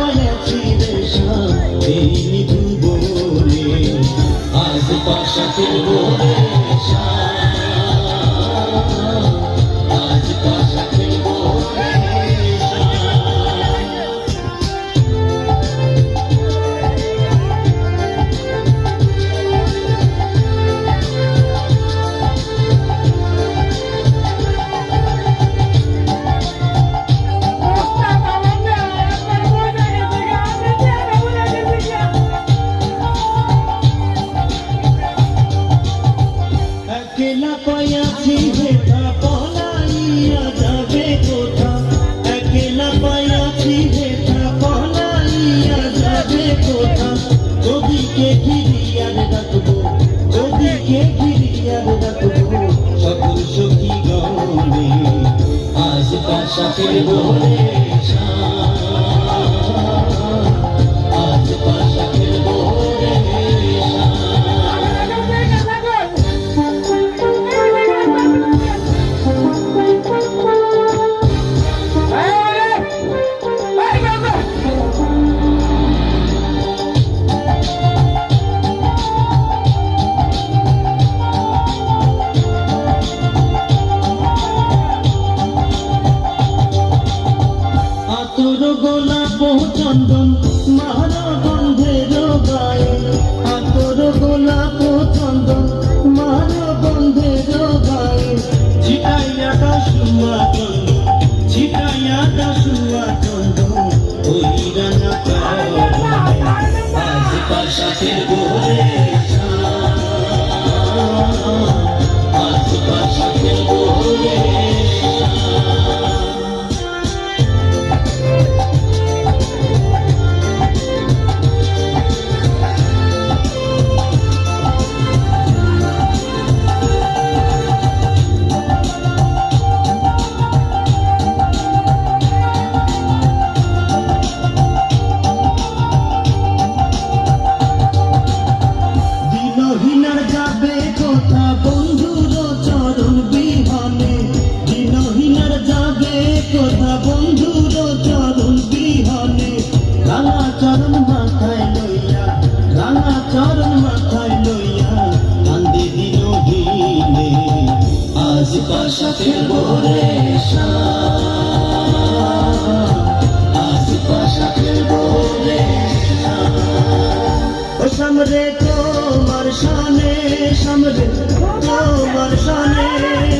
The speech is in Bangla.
পায়াছি রে এই নিধু বলে আজ পাশা খেলবো রে আজ পাশা খেলবো রে একলা পায়াছি হেথা পলাইয়া যাবে কোথা একলা পায়াছি হেথা পলাইয়া যাবে কোথা কবিকে ঘিরিয়ার রাখবো কবিকে ঘিরিয়ার রাখবো সকল সখী গণে আজ পাশা খেলবো রে আজ পাশা খেলবো রে আতর গোলাপ চন্দন মার গন্ধের গায়ে আতর গোলাপ চন্দন মার গন্ধের গায়ে ছিটাইয়া দাসুয়া চন্দন ছিটাইয়া দাসুয়া চন্দন ওই রানা আজ পাশা খেলবো রে আজ পাশা খেলবো রে যাবে কোথা বন্ধুর চরণ বিহানে দিনহীনার যাবে কোথা বন্ধুর চরণ বিহানে রাঙা চরণ মাথায় লইয়া রাঙা চরণ মাথায় লইয়া কান্দে দিনহীনে আজ পাশা খেলবো রে আজ পাশা খেলবো রে ও সামরে তোমার শানে সামরে তোমার শানে